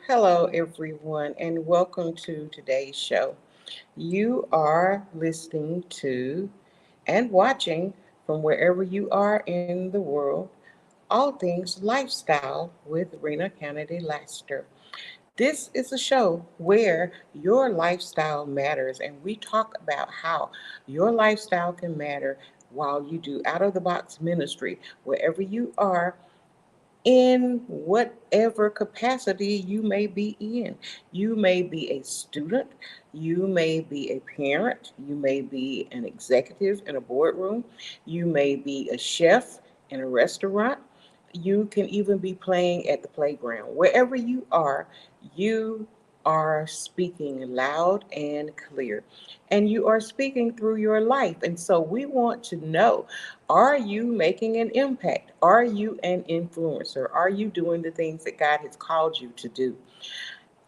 Hello, everyone, and welcome to today's show. You are listening to and watching from wherever you are in the world, all things lifestyle with Rena Canady Laster. This is a show where your lifestyle matters, and we talk about how your lifestyle can matter while you do out of the box ministry, wherever you are in whatever capacity you may be in. You may be a student, you may be a parent, you may be an executive in a boardroom, you may be a chef in a restaurant, you can even be playing at the playground. Wherever you are speaking loud and clear, and you are speaking through your life. And so we want to know, are you making an impact? Are you an influencer? Are you doing the things that God has called you to do?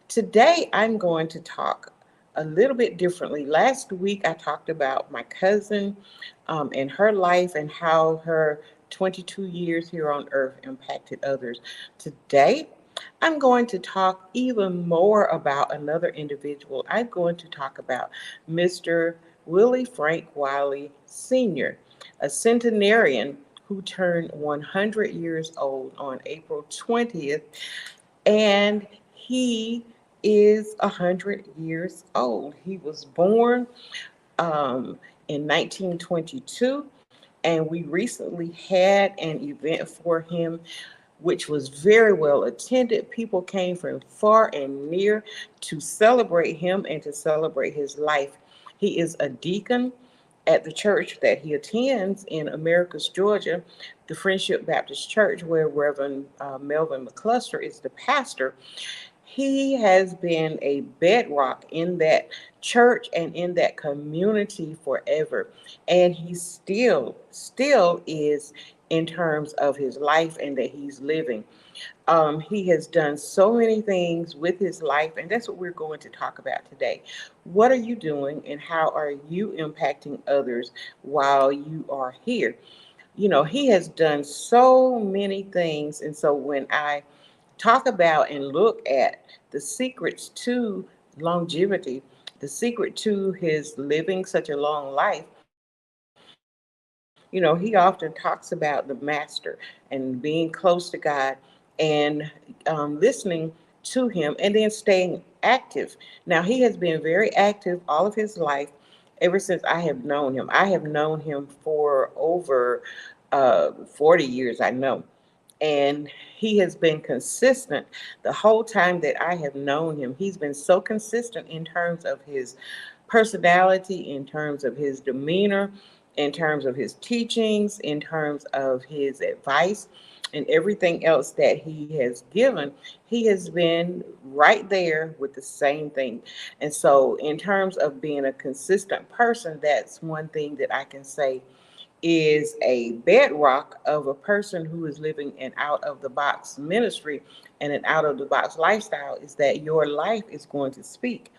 Today, I'm going to talk a little bit differently. Last week, I talked about my cousin and her life and how her 22 years here on earth impacted others. Today, I'm going to talk even more about another individual. I'm going to talk about Mr. Willie Frank Wiley Sr., a centenarian who turned 100 years old on April 20th, and he is 100 years old. He was born in 1922, and we recently had an event for him which was very well attended. People came from far and near to celebrate him and to celebrate his life. He is a deacon at the church that he attends in Americus, Georgia, the Friendship Baptist Church, where Reverend Melvin McCluster is the pastor. He has been a bedrock in that church and in that community forever. And he still is in terms of his life and that he's living. He has done so many things with his life, and that's what we're going to talk about today. What are you doing, and how are you impacting others while you are here? You know, he has done so many things, and so when I talk about and look at the secrets to longevity, the secret to his living such a long life, he often talks about the master and being close to God and listening to him and then staying active. Now, he has been very active all of his life ever since I have known him. I have known him for over 40 years, I know. And he has been consistent the whole time that I have known him. He's been so consistent in terms of his personality, in terms of his demeanor, in terms of his teachings, in terms of his advice, and everything else that he has given. He has been right there with the same thing. And so, in terms of being a consistent person, that's one thing that I can say is a bedrock of a person who is living an out of the box ministry and an out of the box lifestyle, is that your life is going to speak.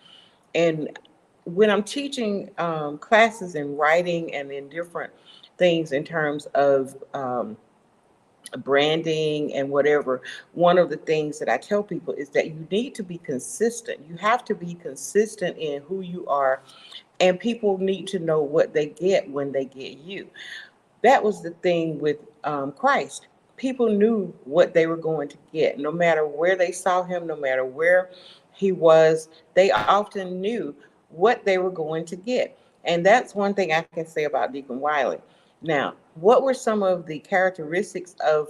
And when I'm teaching classes in writing and in different things in terms of branding and whatever, one of the things that I tell people is that you need to be consistent. You have to be consistent in who you are, and people need to know what they get when they get you. That was the thing with Christ. People knew what they were going to get, no matter where they saw him, no matter where he was. They often knew what they were going to get. And that's one thing I can say about Deacon Wiley. Now, what were some of the characteristics of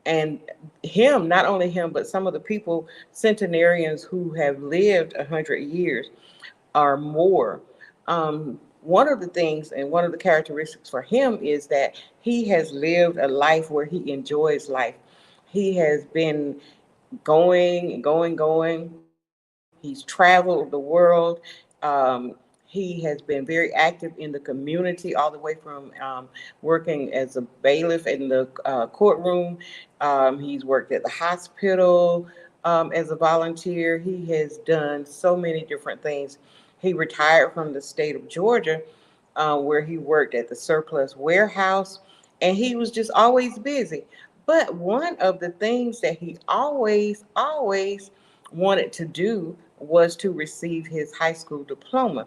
and him, not only him, but some of the people, centenarians who have lived 100 years or more? One of the things and one of the characteristics for him is that he has lived a life where he enjoys life. He has been going and going, going, He's traveled the world. Um, he has been very active in the community, all the way from working as a bailiff in the courtroom. He's worked at the hospital as a volunteer. He has done so many different things. He retired from the state of Georgia, where he worked at the surplus warehouse, and he was just always busy. But one of the things that he always wanted to do was to receive his high school diploma.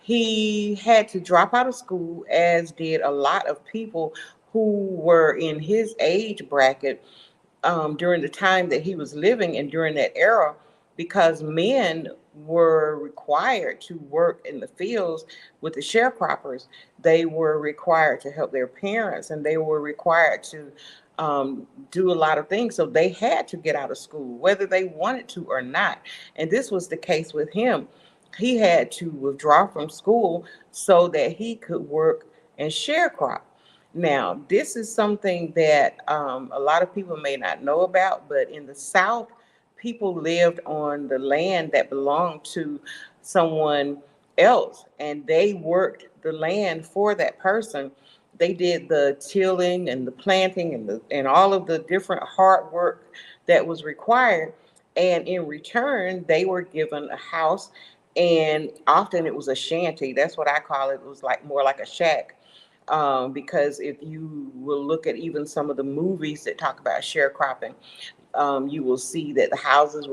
He had to drop out of school, as did a lot of people who were in his age bracket during the time that he was living and during that era, because men were required to work in the fields with the sharecroppers. They were required to help their parents, and they were required to do a lot of things. So they had to get out of school, whether they wanted to or not. And this was the case with him. He had to withdraw from school so that he could work and sharecrop. Now, this is something that a lot of people may not know about, but in the South, people lived on the land that belonged to someone else, and they worked the land for that person. They did the tilling and the planting and all of the different hard work that was required. And in return, they were given a house, and often it was a shanty. That's what I call it. It was like more like a shack, because if you will look at even some of the movies that talk about sharecropping, you will see that the houses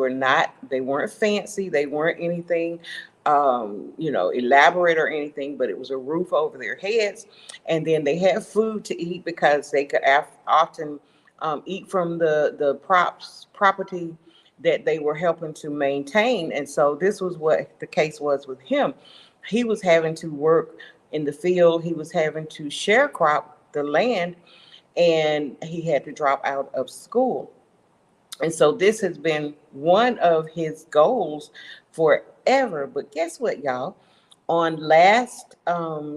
they weren't fancy, they weren't anything, elaborate or anything, but it was a roof over their heads. And then they had food to eat, because they could often eat from the property that they were helping to maintain. And so this was what the case was with him. He was having to work in the field, he was having to sharecrop the land, and he had to drop out of school. And so this has been one of his goals forever. But guess what, y'all? On last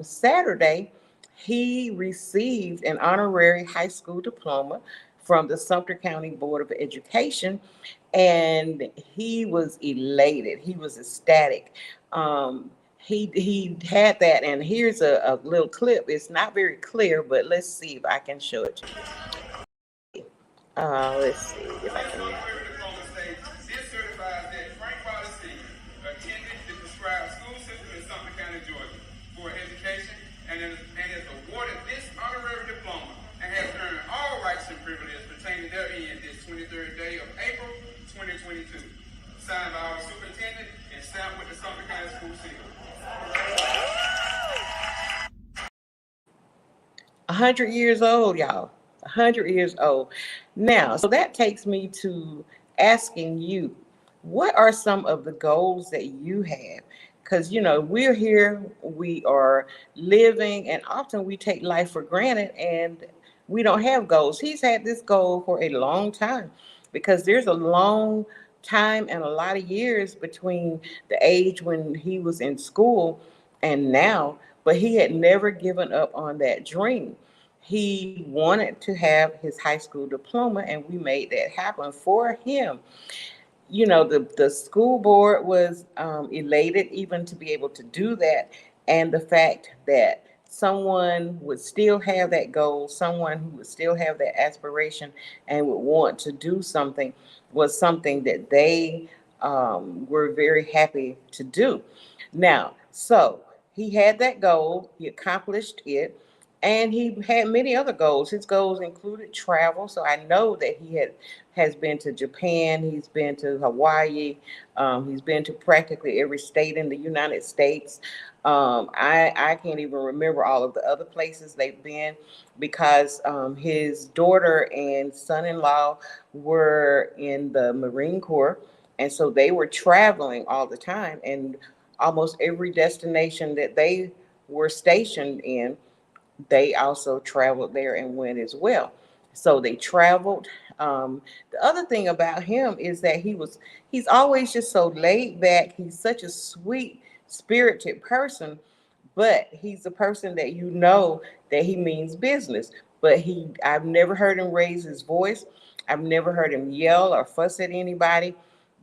Saturday, he received an honorary high school diploma from the Sumter County Board of Education, and he was elated. He was ecstatic. He had that, and here's a little clip. It's not very clear, but let's see if I can show it to you. Let's see if I can. This certifies that Frank Policy attended the prescribed school system in Sumter County, Georgia, for education, and is awarded this honorary diploma and has earned all rights and privileges pertaining therein this 23rd day of April 2022. Signed by our superintendent and stamped with the Sumter County School Seal. 100 years old, y'all. 100 years old. Now, so that takes me to asking you, what are some of the goals that you have? Because, we're here, we are living, and often we take life for granted and we don't have goals. He's had this goal for a long time, because there's a long time and a lot of years between the age when he was in school and now, but he had never given up on that dream. He wanted to have his high school diploma, and we made that happen for him. The school board was elated even to be able to do that. And the fact that someone would still have that goal, someone who would still have that aspiration and would want to do something, was something that they were very happy to do. Now, so he had that goal, he accomplished it, and he had many other goals. His goals included travel. So I know that has been to Japan, he's been to Hawaii, he's been to practically every state in the United States. I can't even remember all of the other places they've been, because his daughter and son-in-law were in the Marine Corps, and so they were traveling all the time. And almost every destination that they were stationed in, they also traveled there and went as well. So they traveled. The other thing about him is that he's always just so laid back. He's such a sweet spirited person, but he's a person that that he means business. But I've never heard him raise his voice. I've never heard him yell or fuss at anybody.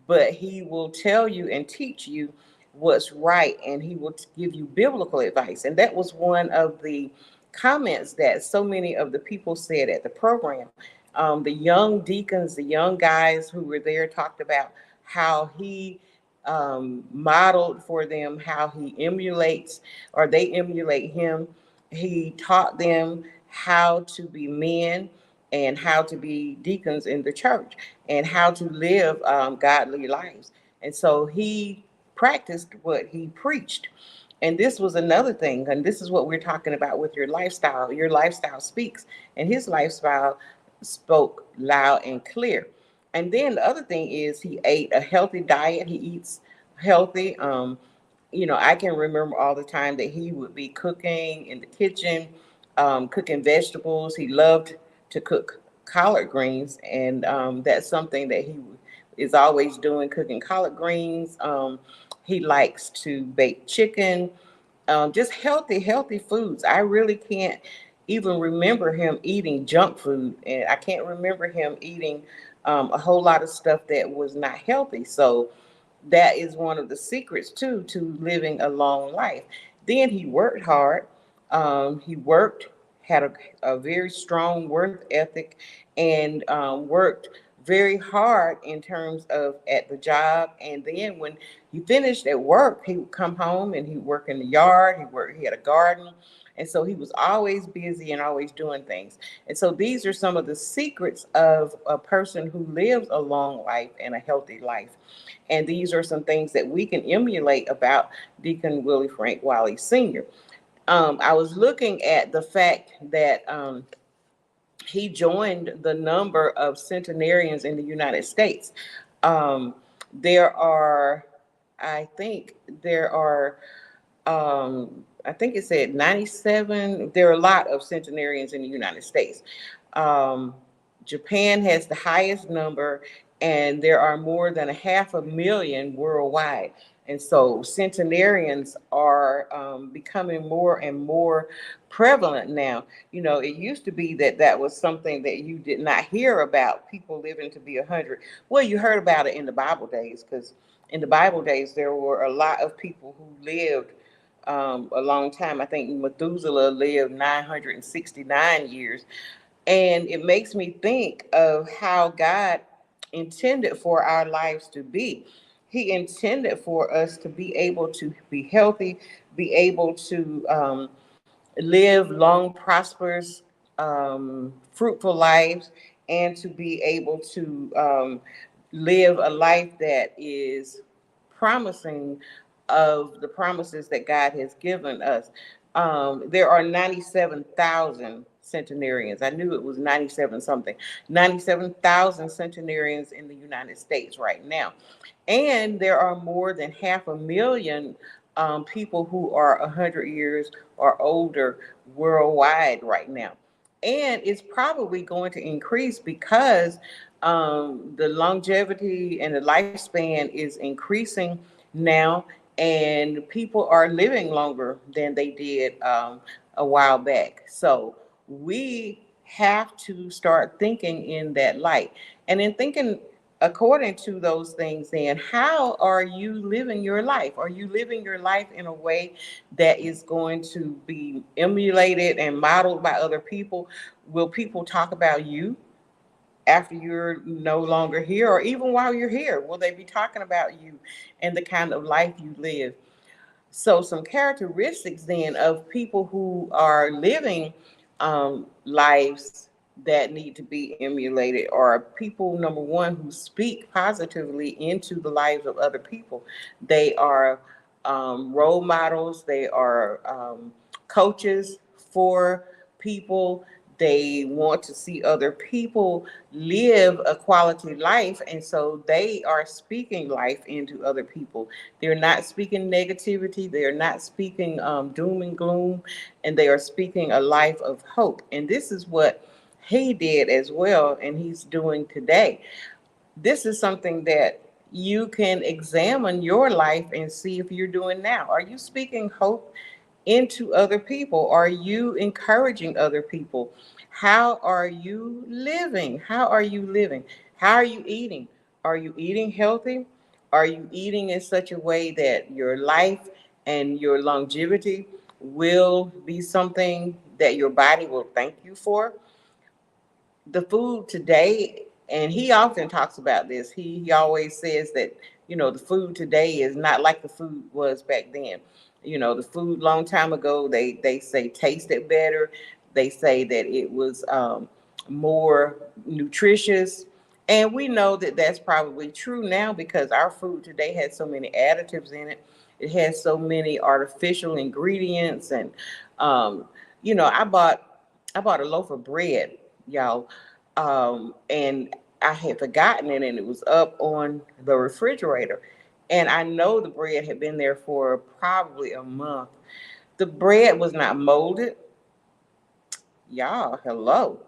but he will tell you and teach you what's right, and he will give you biblical advice. And that was one of the comments that so many of the people said at the program. The young deacons, the young guys who were there, talked about how he modeled for them, how he emulates, or they emulate him. He taught them how to be men and how to be deacons in the church and how to live godly lives. And so he practiced what he preached. And this was another thing, and this is what we're talking about with your lifestyle. Your lifestyle speaks, and his lifestyle spoke loud and clear. And then the other thing is he ate a healthy diet. He eats healthy. I can remember all the time that he would be cooking in the kitchen, cooking vegetables. He loved to cook collard greens, and that's something that he is always doing, cooking collard greens. He likes to bake chicken, just healthy foods. I really can't even remember him eating junk food, and I can't remember him eating a whole lot of stuff that was not healthy. So that is one of the secrets too to living a long life. Then he worked hard. He worked, had a very strong work ethic, and worked very hard in terms of at the job. And then when he finished at work, he would come home and he'd work in the yard. He had a garden. And so he was always busy and always doing things. And so these are some of the secrets of a person who lives a long life and a healthy life. And these are some things that we can emulate about Deacon Willie Frank Wiley Sr. I was looking at the fact that he joined the number of centenarians in the United States. Um, there are, I think there are, I think it said 97. There are a lot of centenarians in the United States. Um, Japan has the highest number, and there are more than 500,000 worldwide. And so centenarians are becoming more and more prevalent now. It used to be that that was something that you did not hear about, people living to be 100. Well, you heard about it in the Bible days, because in the Bible days, there were a lot of people who lived a long time. I think Methuselah lived 969 years. And it makes me think of how God intended for our lives to be. He intended for us to be able to be healthy, be able to live long, prosperous, fruitful lives, and to be able to live a life that is promising of the promises that God has given us. There are 97,000 centenarians. I knew it was 97 something. 97,000 centenarians in the United States right now. And there are more than 500,000 people who are 100 years or older worldwide right now. And it's probably going to increase because the longevity and the lifespan is increasing now, and people are living longer than they did a while back. So we have to start thinking in that light. And in thinking according to those things, then how are you living your life? Are you living your life in a way that is going to be emulated and modeled by other people? Will people talk about you after you're no longer here, or even while you're here? Will they be talking about you and the kind of life you live? So some characteristics then of people who are living lives that need to be emulated are people, number one, who speak positively into the lives of other people. They are role models. They are coaches for people. They want to see other people live a quality life, and so they are speaking life into other people. They're not speaking negativity. They are not speaking doom and gloom, and they are speaking a life of hope. And this is what he did as well, and he's doing today. This is something that you can examine your life and see if you're doing now. Are you speaking hope into other people? Are you encouraging other people? How are you living? How are you living? How are you eating? Are you eating healthy? Are you eating in such a way that your life and your longevity will be something that your body will thank you for? The food today, and he often talks about this. He always says that, the food today is not like the food was back then. The food long time ago, they say tasted better. They say that it was more nutritious. And we know that that's probably true now because our food today has so many additives in it. It has so many artificial ingredients. And um, I bought a loaf of bread, y'all, and I had forgotten it, and it was up on the refrigerator. And I know the bread had been there for probably a month. The bread was not molded, y'all. Hello.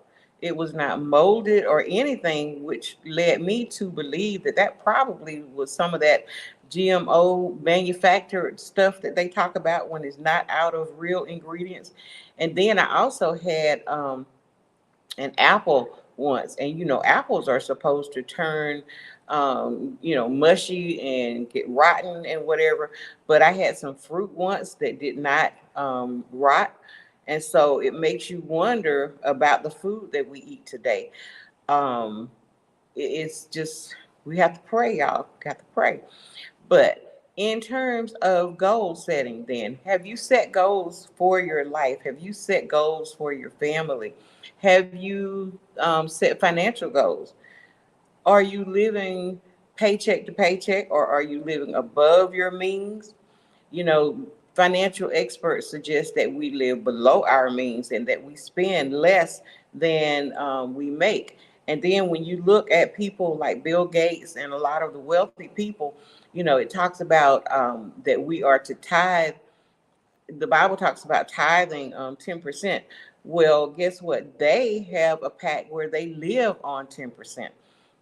It was not molded or anything, which led me to believe that that probably was some of that GMO manufactured stuff that they talk about when it's not out of real ingredients. And then I also had an apple once, and apples are supposed to turn mushy and get rotten and whatever, but I had some fruit once that did not rot. And so it makes you wonder about the food that we eat today. um it's just, we have to pray, y'all. Got to pray. But in terms of goal setting, then, have you set goals for your life? Have you set goals for your family? Have you set financial goals? Are you living paycheck to paycheck, or are you living above your means? you know, Financial experts suggest that we live below our means and that we spend less than we make. And then when you look at people like Bill Gates and a lot of the wealthy people, it talks about that we are to tithe. The Bible talks about tithing 10%. Well, guess what? They have a pact where they live on 10%.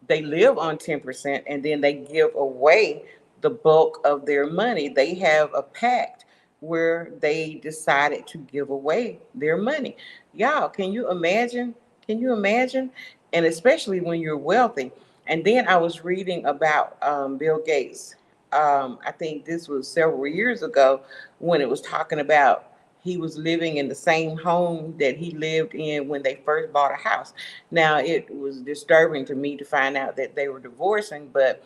They live on 10%, and then they give away the bulk of their money. They have a pact where they decided to give away their money. Y'all, can you imagine? Can you imagine? And especially when you're wealthy. And then I was reading about Bill Gates. I think this was several years ago when it was talking about he was living in the same home that he lived in when they first bought a house. Now, it was disturbing to me to find out that they were divorcing, but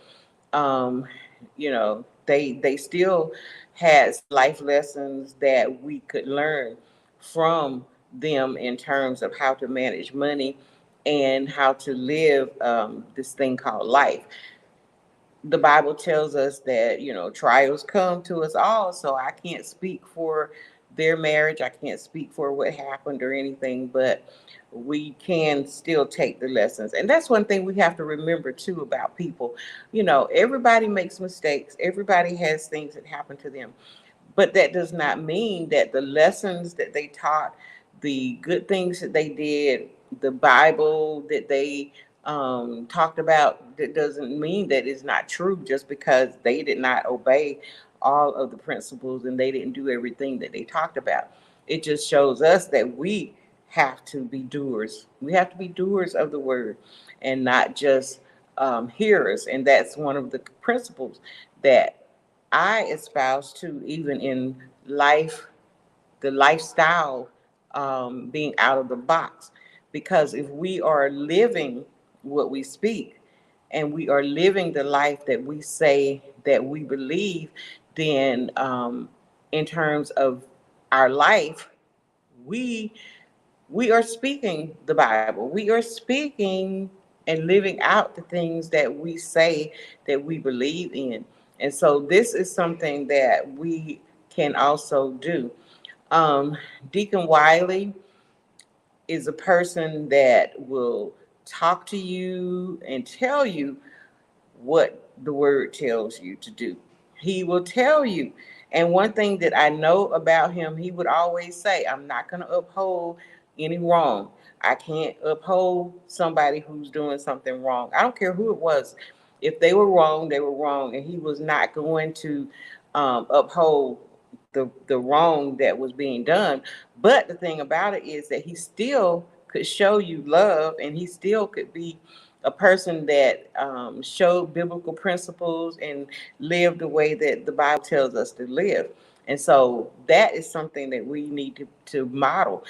they still had life lessons that we could learn from them in terms of how to manage money and how to live this thing called life. The Bible tells us that, trials come to us all. So I can't speak for their marriage. I can't speak for what happened or anything, but we can still take the lessons. And that's one thing we have to remember too about people. Everybody makes mistakes. Everybody has things that happen to them. But that does not mean that the lessons that they taught, the good things that they did, the Bible that they talked about, that doesn't mean that it's not true just because they did not obey all of the principles and they didn't do everything that they talked about. It just shows us that we have to be doers. We have to be doers of the word and not just hearers. And that's one of the principles that I espouse to, even in life, the lifestyle, being out of the box. Because if we are living what we speak and we are living the life that we say that we believe, then in terms of our life, we we are speaking the Bible. We are speaking and living out the things that we say that we believe in. And so this is something that we can also do. Um, Deacon Wiley is a person that will talk to you and tell you what the word tells you to do. He will tell you. And one thing that I know about him, he would always say, I'm not going to uphold any wrong. I can't uphold somebody who's doing something wrong. I don't care who it was. If they were wrong, they were wrong. And he was not going to uphold the wrong that was being done. But the thing about it is that he still could show you love, and he still could be a person that showed biblical principles and lived the way that the Bible tells us to live. And so that is something that we need to model.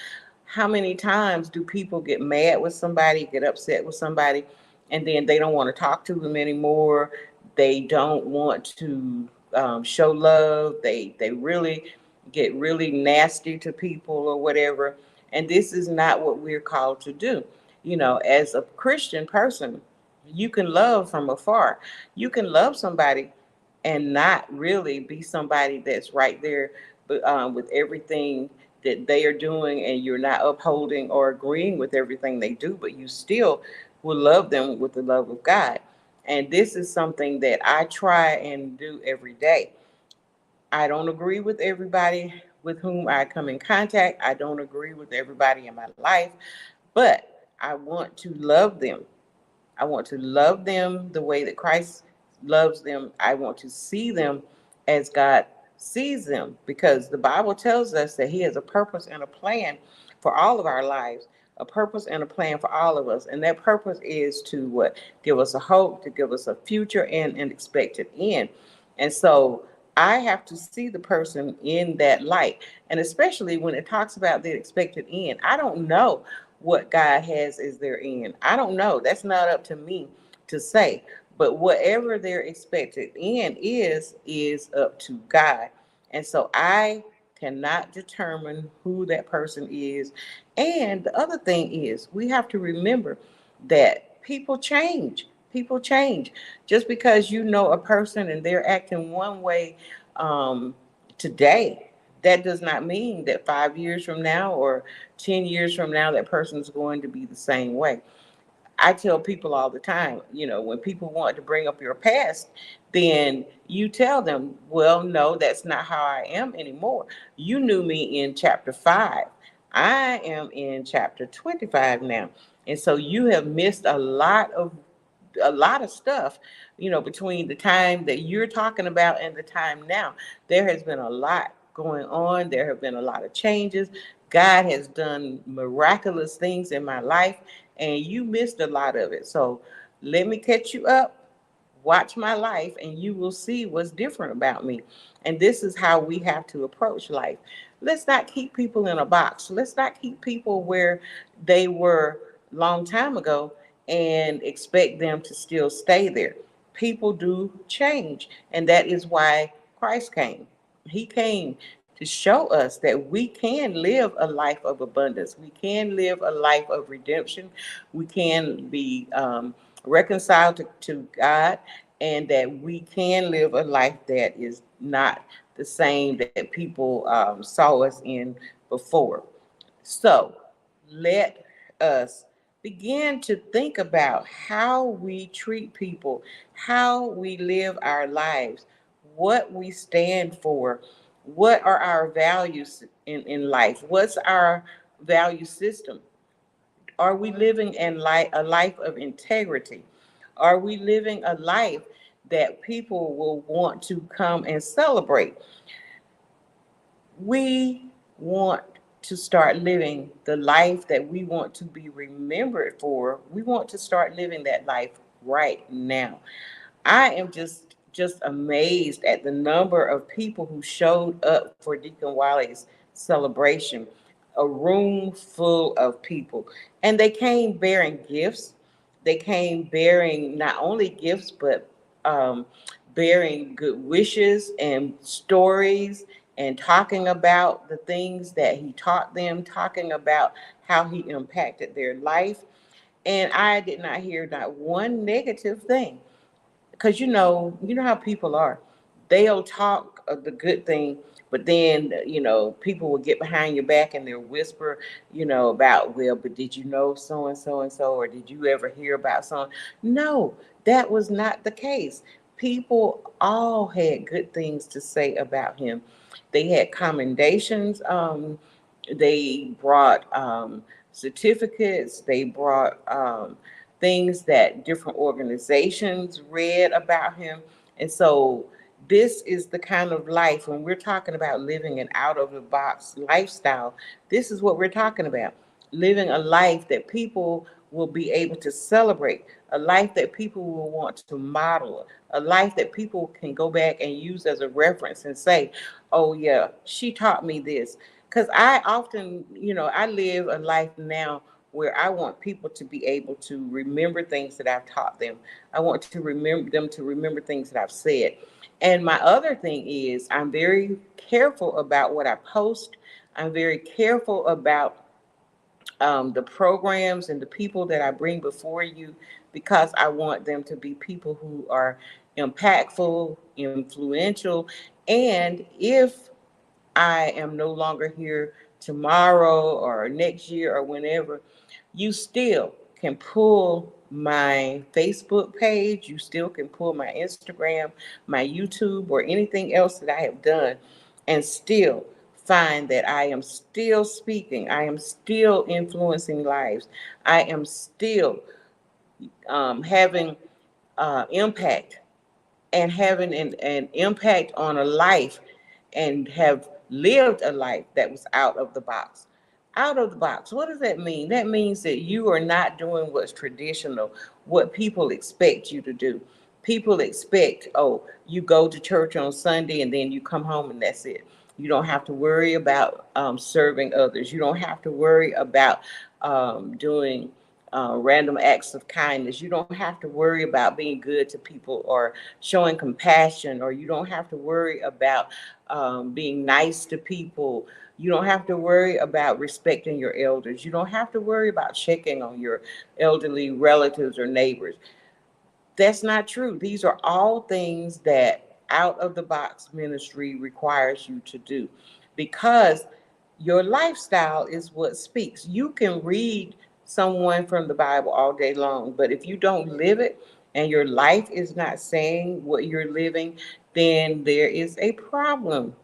How many times do people get mad with somebody, get upset with somebody, and then they don't want to talk to them anymore? They don't want to show love. They really get really nasty to people or whatever. And this is not what we're called to do. You know, as a Christian person, you can love from afar. You can love somebody and not really be somebody that's right there with everything that they are doing, and you're not upholding or agreeing with everything they do, but you still will love them with the love of God. And this is something that I try and do every day. I don't agree with everybody with whom I come in contact. I don't agree with everybody in my life, but I want to love them. I want to love them the way that Christ loves them. I want to see them as God sees them, because the Bible tells us that He has a purpose and a plan for all of our lives, a purpose and a plan for all of us. And that purpose is to what? Give us a hope, to give us a future and an expected end. And so I have to see the person in that light. And especially when it talks about the expected end, I don't know what God has as their end. I don't know. That's not up to me to say. But whatever their expected end is up to God. And so I cannot determine who that person is. And the other thing is, we have to remember that people change. People change. Just because you know a person and they're acting one way um, today, that does not mean that 5 years from now or 10 years from now, that person's going to be the same way. I tell people all the time, you know, when people want to bring up your past, then you tell them, well, no, that's not how I am anymore. You knew me in chapter 5. I am in chapter 25 now. And so you have missed a lot of stuff, you know, between the time that you're talking about and the time now. There has been a lot going on. There have been a lot of changes. God has done miraculous things in my life, and you missed a lot of it. So let me catch you up, watch my life, and you will see what's different about me. And this is how we have to approach life. Let's not keep people in a box. Let's not keep people where they were long time ago and expect them to still stay there. People do change, and that is why Christ came. He came to show us that we can live a life of abundance. We can live a life of redemption. We can be reconciled to God, and that we can live a life that is not the same that people saw us in before. So let us begin to think about how we treat people, how we live our lives, what we stand for, what are our values in life, what's our value system. Are we living in a life of integrity? Are we living a life that people will want to come and celebrate? We want to start living the life that we want to be remembered for. We want to start living that life right now. I am just amazed at the number of people who showed up for Deacon Wiley's celebration. A room full of people, and they came bearing gifts. They came bearing not only gifts, but um, bearing good wishes and stories, and talking about the things that he taught them, talking about how he impacted their life. And I did not hear not one negative thing, because you know how people are. They'll talk of the good thing, but then people will get behind your back and they'll whisper, about, well, but did you know so and so, or did you ever hear about so? No, that was not the case. People all had good things to say about him. They had commendations. They brought certificates. They brought things that different organizations read about him. And so this is the kind of life, when we're talking about living an out of the box lifestyle, this is what we're talking about. Living a life that people will be able to celebrate, a life that people will want to model, a life that people can go back and use as a reference and say, oh, yeah, she taught me this. Because I often, I live a life now where I want people to be able to remember things that I've taught them. I want to remember them to remember things that I've said. And my other thing is I'm very careful about what I post. I'm very careful about the programs and the people that I bring before you, because I want them to be people who are impactful, influential. And if I am no longer here tomorrow or next year or whenever, you still can pull my Facebook page, you still can pull my Instagram, my YouTube, or anything else that I have done, and still find that I am still speaking, I am still influencing lives, I am still having impact, and having an impact on a life, and have lived a life that was out of the box. Out of the box. What does that mean? That means that you are not doing what's traditional, what people expect you to do. People expect, oh, you go to church on Sunday and then you come home and that's it. You don't have to worry about serving others. You don't have to worry about doing random acts of kindness. You don't have to worry about being good to people or showing compassion, or you don't have to worry about being nice to people. You don't have to worry about respecting your elders. You don't have to worry about checking on your elderly relatives or neighbors. That's not true. These are all things that out of the box ministry requires you to do, because your lifestyle is what speaks. You can read someone from the Bible all day long, but if you don't live it and your life is not saying what you're living, then there is a problem.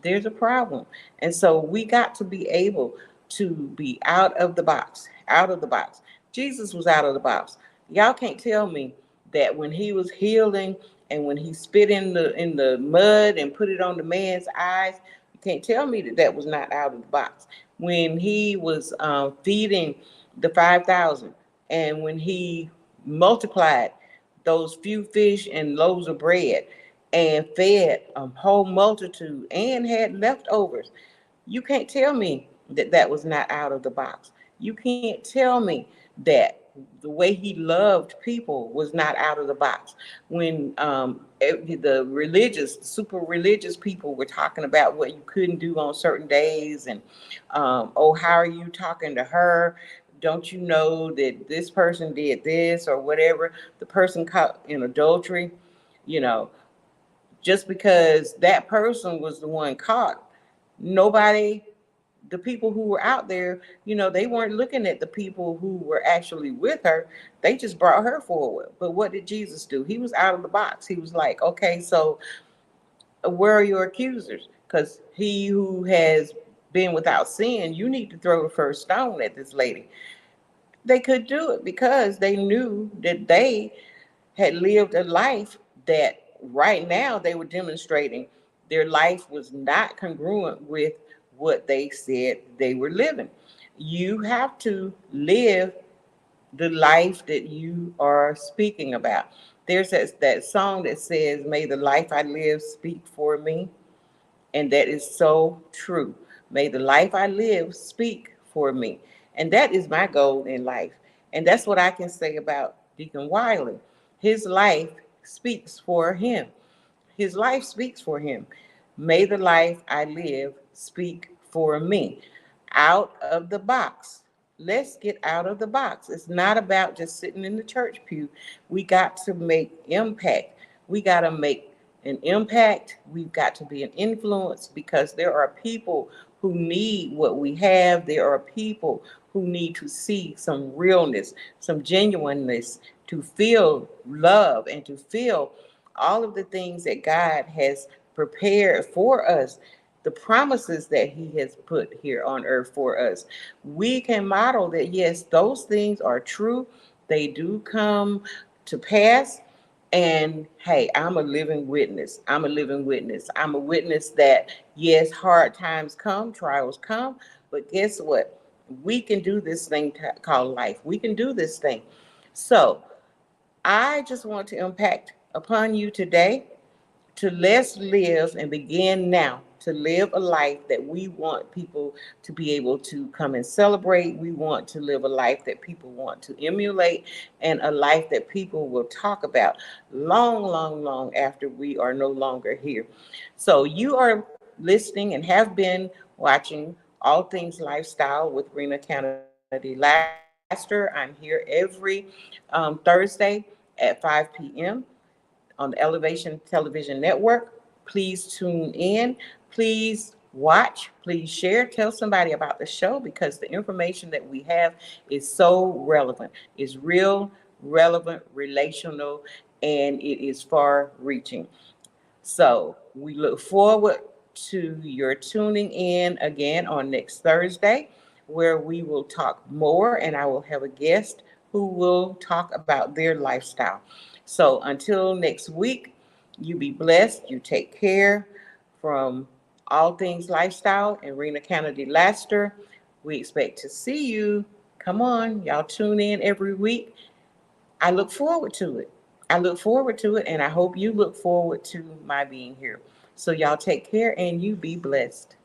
There's a problem. And so we got to be able to be out of the box, out of the box. Jesus was out of the box. Y'all can't tell me that when he was healing and when he spit in the mud and put it on the man's eyes, you can't tell me that that was not out of the box. When he was feeding the 5,000, and when he multiplied those few fish and loaves of bread and fed a whole multitude and had leftovers. You can't tell me that that was not out of the box. You can't tell me that the way he loved people was not out of the box. When the religious, super religious people were talking about what you couldn't do on certain days, and oh, how are you talking to her? Don't you know that this person did this or whatever? The person caught in adultery, you know, just because that person was the one caught, nobody, the people who were out there, they weren't looking at the people who were actually with her. They just brought her forward. But what did Jesus do? He was out of the box. He was like, okay, so where are your accusers? Because he who has been without sin, you need to throw the first stone at this lady. They could do it because they knew that they had lived a life that right now they were demonstrating their life was not congruent with what they said they were living. You have to live the life that you are speaking about. There's that song that says, may the life I live speak for me. And that is so true. May the life I live speak for me. And that is my goal in life. And that's what I can say about Deacon Wiley. His life speaks for him. His life speaks for him. May the life I live speak for me. Out of the box. Let's get out of the box. It's not about just sitting in the church pew. We got to make impact. We got to make an impact. We've got to be an influence, because there are people who need what we have. There are people who need to see some realness, some genuineness, to feel love and to feel all of the things that God has prepared for us, the promises that he has put here on earth for us. We can model that, yes, those things are true. They do come to pass. And hey, I'm a living witness. I'm a living witness. I'm a witness that, yes, hard times come, trials come, but guess what? We can do this thing called life. We can do this thing. So I just want to impact upon you today to let's live and begin now to live a life that we want people to be able to come and celebrate. We want to live a life that people want to emulate and a life that people will talk about long, long, long after we are no longer here. So you are listening and have been watching All Things Lifestyle with Rena Canady Laster. I'm here every Thursday at 5 p.m. on the Elevation Television Network. Please tune in. Please watch. Please share. Tell somebody about the show because the information that we have is so relevant. It's real, relevant, relational, and it is far reaching. So we look forward to your tuning in again on next Thursday, where we will talk more and I will have a guest who will talk about their lifestyle. So until next week, you be blessed, you take care from All Things Lifestyle and Rena Canady Laster. We expect to see you. Come on, y'all tune in every week. I look forward to it. I look forward to it, and I hope you look forward to my being here. So, y'all take care and you be blessed.